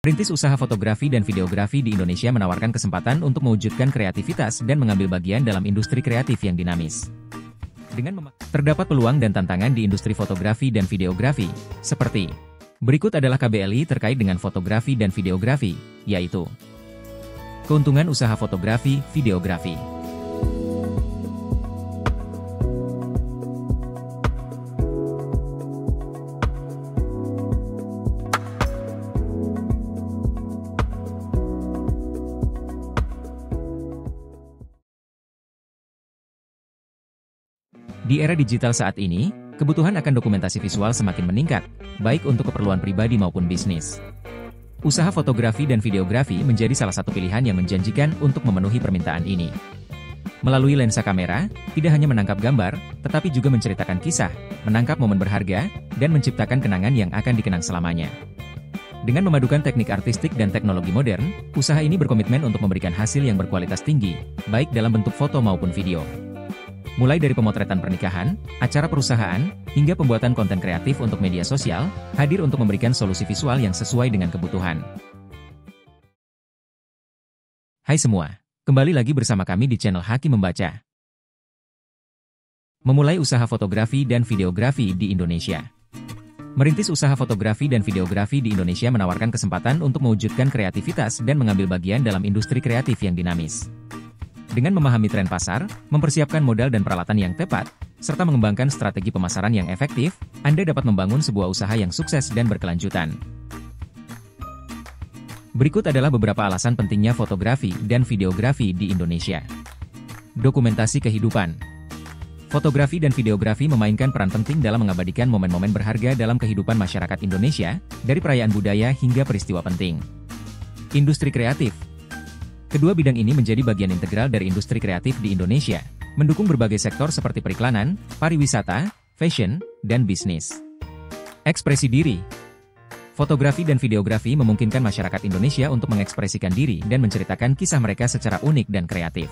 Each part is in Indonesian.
Rintis usaha fotografi dan videografi di Indonesia menawarkan kesempatan untuk mewujudkan kreativitas dan mengambil bagian dalam industri kreatif yang dinamis. Terdapat peluang dan tantangan di industri fotografi dan videografi, seperti berikut adalah KBLI terkait dengan fotografi dan videografi, yaitu keuntungan usaha fotografi, videografi. Di era digital saat ini, kebutuhan akan dokumentasi visual semakin meningkat, baik untuk keperluan pribadi maupun bisnis. Usaha fotografi dan videografi menjadi salah satu pilihan yang menjanjikan untuk memenuhi permintaan ini. Melalui lensa kamera, tidak hanya menangkap gambar, tetapi juga menceritakan kisah, menangkap momen berharga, dan menciptakan kenangan yang akan dikenang selamanya. Dengan memadukan teknik artistik dan teknologi modern, usaha ini berkomitmen untuk memberikan hasil yang berkualitas tinggi, baik dalam bentuk foto maupun video. Mulai dari pemotretan pernikahan, acara perusahaan, hingga pembuatan konten kreatif untuk media sosial, hadir untuk memberikan solusi visual yang sesuai dengan kebutuhan. Hai semua, kembali lagi bersama kami di channel Haki Membaca. Memulai usaha fotografi dan videografi di Indonesia. Merintis usaha fotografi dan videografi di Indonesia menawarkan kesempatan untuk mewujudkan kreativitas dan mengambil bagian dalam industri kreatif yang dinamis. Dengan memahami tren pasar, mempersiapkan modal dan peralatan yang tepat, serta mengembangkan strategi pemasaran yang efektif, Anda dapat membangun sebuah usaha yang sukses dan berkelanjutan. Berikut adalah beberapa alasan pentingnya fotografi dan videografi di Indonesia. Dokumentasi kehidupan. Fotografi dan videografi memainkan peran penting dalam mengabadikan momen-momen berharga dalam kehidupan masyarakat Indonesia, dari perayaan budaya hingga peristiwa penting. Industri kreatif. Kedua bidang ini menjadi bagian integral dari industri kreatif di Indonesia, mendukung berbagai sektor seperti periklanan, pariwisata, fashion, dan bisnis. Ekspresi diri. Fotografi dan videografi memungkinkan masyarakat Indonesia untuk mengekspresikan diri dan menceritakan kisah mereka secara unik dan kreatif.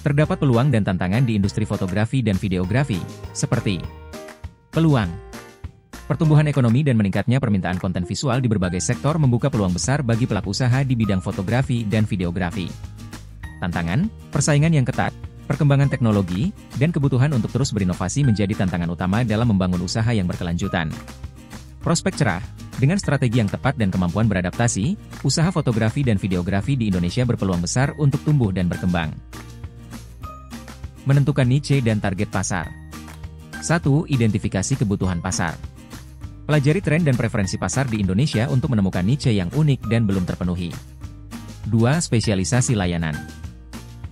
Terdapat peluang dan tantangan di industri fotografi dan videografi, seperti peluang. Pertumbuhan ekonomi dan meningkatnya permintaan konten visual di berbagai sektor membuka peluang besar bagi pelaku usaha di bidang fotografi dan videografi. Tantangan, persaingan yang ketat, perkembangan teknologi, dan kebutuhan untuk terus berinovasi menjadi tantangan utama dalam membangun usaha yang berkelanjutan. Prospek cerah, dengan strategi yang tepat dan kemampuan beradaptasi, usaha fotografi dan videografi di Indonesia berpeluang besar untuk tumbuh dan berkembang. Menentukan niche dan target pasar. 1. Identifikasi kebutuhan pasar. Pelajari tren dan preferensi pasar di Indonesia untuk menemukan niche yang unik dan belum terpenuhi. 2. Spesialisasi layanan.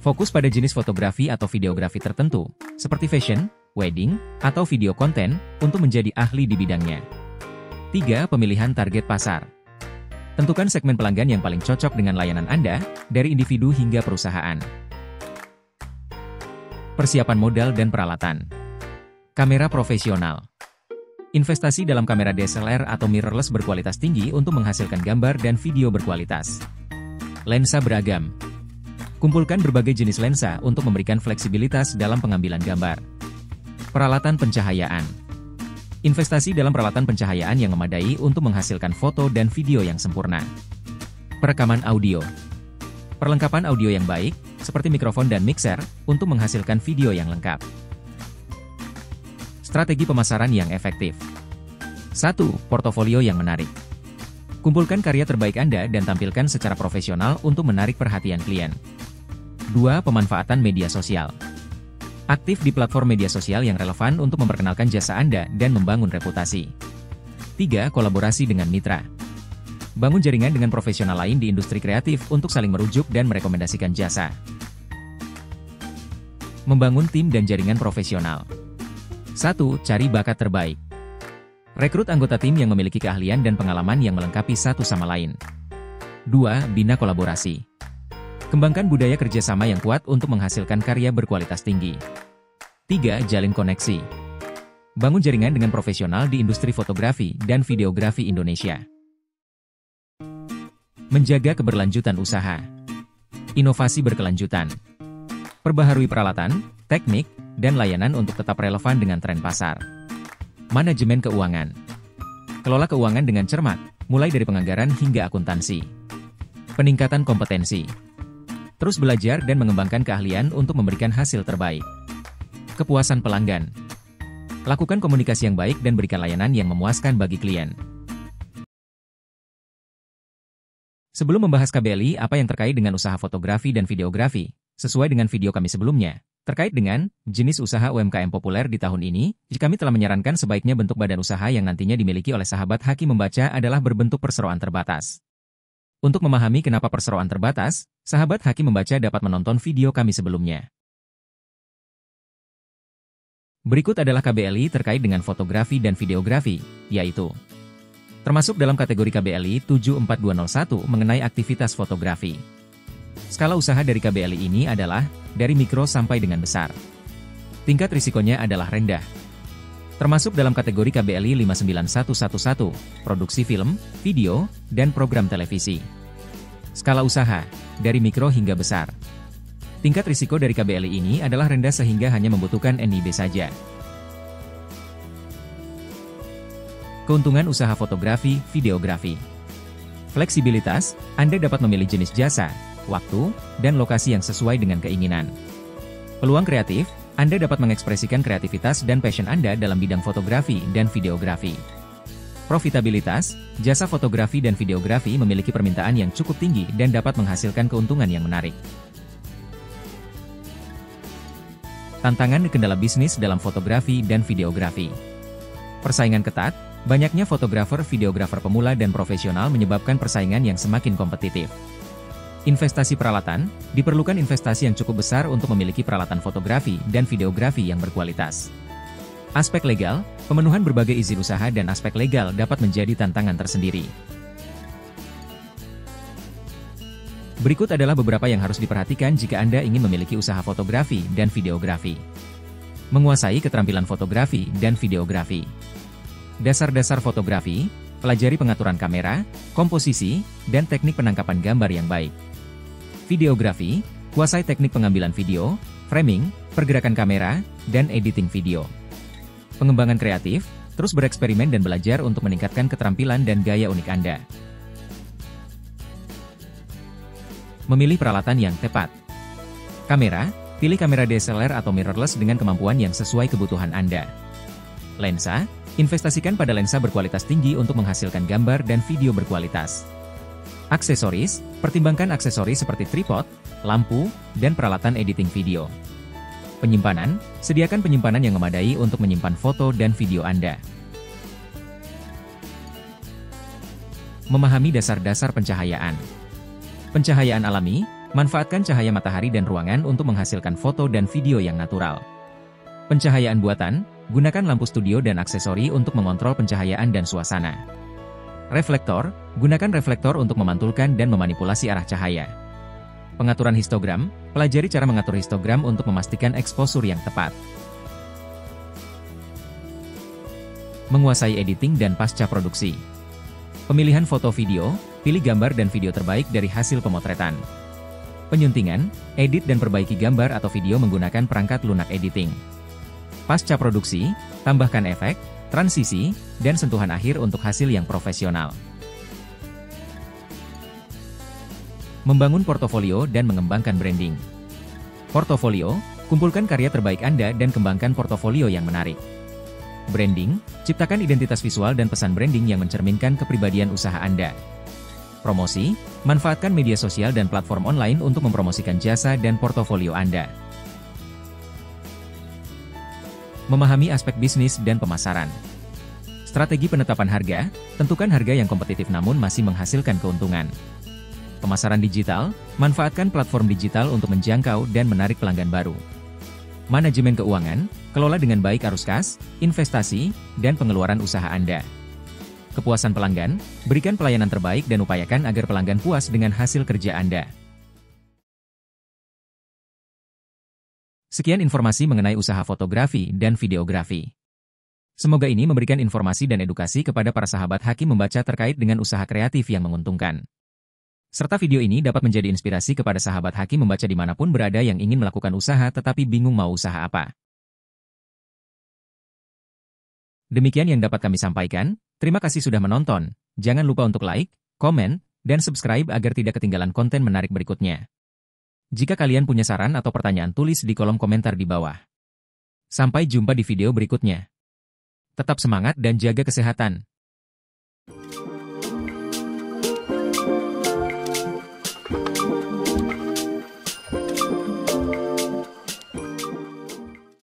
Fokus pada jenis fotografi atau videografi tertentu, seperti fashion, wedding, atau video konten, untuk menjadi ahli di bidangnya. 3. Pemilihan target pasar. Tentukan segmen pelanggan yang paling cocok dengan layanan Anda, dari individu hingga perusahaan. Persiapan modal dan peralatan. Kamera profesional. Investasi dalam kamera DSLR atau mirrorless berkualitas tinggi untuk menghasilkan gambar dan video berkualitas. Lensa beragam. Kumpulkan berbagai jenis lensa untuk memberikan fleksibilitas dalam pengambilan gambar. Peralatan pencahayaan. Investasi dalam peralatan pencahayaan yang memadai untuk menghasilkan foto dan video yang sempurna. Perekaman audio. Perlengkapan audio yang baik, seperti mikrofon dan mixer, untuk menghasilkan video yang lengkap. Strategi pemasaran yang efektif. 1. Portofolio yang menarik. Kumpulkan karya terbaik Anda dan tampilkan secara profesional untuk menarik perhatian klien. 2. Pemanfaatan media sosial. Aktif di platform media sosial yang relevan untuk memperkenalkan jasa Anda dan membangun reputasi. 3. Kolaborasi dengan mitra. Bangun jaringan dengan profesional lain di industri kreatif untuk saling merujuk dan merekomendasikan jasa. Membangun tim dan jaringan profesional. 1. Cari bakat terbaik. Rekrut anggota tim yang memiliki keahlian dan pengalaman yang melengkapi satu sama lain. 2. Bina kolaborasi. Kembangkan budaya kerjasama yang kuat untuk menghasilkan karya berkualitas tinggi. 3. Jalin koneksi. Bangun jaringan dengan profesional di industri fotografi dan videografi Indonesia. Menjaga keberlanjutan usaha. Inovasi berkelanjutan. Perbaharui peralatan, teknik, dan layanan untuk tetap relevan dengan tren pasar. Manajemen keuangan. Kelola keuangan dengan cermat, mulai dari penganggaran hingga akuntansi. Peningkatan kompetensi. Terus belajar dan mengembangkan keahlian untuk memberikan hasil terbaik. Kepuasan pelanggan. Lakukan komunikasi yang baik dan berikan layanan yang memuaskan bagi klien. Sebelum membahas KBLI apa yang terkait dengan usaha fotografi dan videografi, sesuai dengan video kami sebelumnya, terkait dengan jenis usaha UMKM populer di tahun ini, kami telah menyarankan sebaiknya bentuk badan usaha yang nantinya dimiliki oleh sahabat Haki Membaca adalah berbentuk perseroan terbatas. Untuk memahami kenapa perseroan terbatas, sahabat Haki Membaca dapat menonton video kami sebelumnya. Berikut adalah KBLI terkait dengan fotografi dan videografi, yaitu termasuk dalam kategori KBLI 74201 mengenai aktivitas fotografi. Skala usaha dari KBLI ini adalah dari mikro sampai dengan besar. Tingkat risikonya adalah rendah. Termasuk dalam kategori KBLI 59111, produksi film, video, dan program televisi. Skala usaha dari mikro hingga besar. Tingkat risiko dari KBLI ini adalah rendah sehingga hanya membutuhkan NIB saja. Keuntungan usaha fotografi, videografi. Fleksibilitas, Anda dapat memilih jenis jasa, waktu, dan lokasi yang sesuai dengan keinginan. Peluang kreatif, Anda dapat mengekspresikan kreativitas dan passion Anda dalam bidang fotografi dan videografi. Profitabilitas, jasa fotografi dan videografi memiliki permintaan yang cukup tinggi dan dapat menghasilkan keuntungan yang menarik. Tantangan dan kendala bisnis dalam fotografi dan videografi. Persaingan ketat, banyaknya fotografer-videografer pemula dan profesional menyebabkan persaingan yang semakin kompetitif. Investasi peralatan, diperlukan investasi yang cukup besar untuk memiliki peralatan fotografi dan videografi yang berkualitas. Aspek legal, pemenuhan berbagai izin usaha dan aspek legal dapat menjadi tantangan tersendiri. Berikut adalah beberapa yang harus diperhatikan jika Anda ingin memiliki usaha fotografi dan videografi. Menguasai keterampilan fotografi dan videografi. Dasar-dasar fotografi, pelajari pengaturan kamera, komposisi, dan teknik penangkapan gambar yang baik. Videografi, kuasai teknik pengambilan video, framing, pergerakan kamera, dan editing video. Pengembangan kreatif, terus bereksperimen dan belajar untuk meningkatkan keterampilan dan gaya unik Anda. Memilih peralatan yang tepat. Kamera, pilih kamera DSLR atau mirrorless dengan kemampuan yang sesuai kebutuhan Anda. Lensa, investasikan pada lensa berkualitas tinggi untuk menghasilkan gambar dan video berkualitas. Aksesoris, pertimbangkan aksesoris seperti tripod, lampu, dan peralatan editing video. Penyimpanan, sediakan penyimpanan yang memadai untuk menyimpan foto dan video Anda. Memahami dasar-dasar pencahayaan. Pencahayaan alami, manfaatkan cahaya matahari dan ruangan untuk menghasilkan foto dan video yang natural. Pencahayaan buatan, gunakan lampu studio dan aksesori untuk mengontrol pencahayaan dan suasana. Reflektor, gunakan reflektor untuk memantulkan dan memanipulasi arah cahaya. Pengaturan histogram, pelajari cara mengatur histogram untuk memastikan eksposur yang tepat. Menguasai editing dan pasca produksi. Pemilihan foto video, pilih gambar dan video terbaik dari hasil pemotretan. Penyuntingan, edit dan perbaiki gambar atau video menggunakan perangkat lunak editing. Pasca produksi, tambahkan efek, transisi, dan sentuhan akhir untuk hasil yang profesional. Membangun portofolio dan mengembangkan branding. Portofolio, kumpulkan karya terbaik Anda dan kembangkan portofolio yang menarik. Branding, ciptakan identitas visual dan pesan branding yang mencerminkan kepribadian usaha Anda. Promosi, manfaatkan media sosial dan platform online untuk mempromosikan jasa dan portofolio Anda. Memahami aspek bisnis dan pemasaran. Strategi penetapan harga, tentukan harga yang kompetitif namun masih menghasilkan keuntungan. Pemasaran digital, manfaatkan platform digital untuk menjangkau dan menarik pelanggan baru. Manajemen keuangan, kelola dengan baik arus kas, investasi, dan pengeluaran usaha Anda. Kepuasan pelanggan, berikan pelayanan terbaik dan upayakan agar pelanggan puas dengan hasil kerja Anda. Sekian informasi mengenai usaha fotografi dan videografi. Semoga ini memberikan informasi dan edukasi kepada para sahabat Haki Membaca terkait dengan usaha kreatif yang menguntungkan. Serta video ini dapat menjadi inspirasi kepada sahabat Haki Membaca dimanapun berada yang ingin melakukan usaha tetapi bingung mau usaha apa. Demikian yang dapat kami sampaikan, Terima kasih sudah menonton. Jangan lupa untuk like, komen, dan subscribe agar tidak ketinggalan konten menarik berikutnya. Jika kalian punya saran atau pertanyaan, tulis di kolom komentar di bawah. Sampai jumpa di video berikutnya. Tetap semangat dan jaga kesehatan.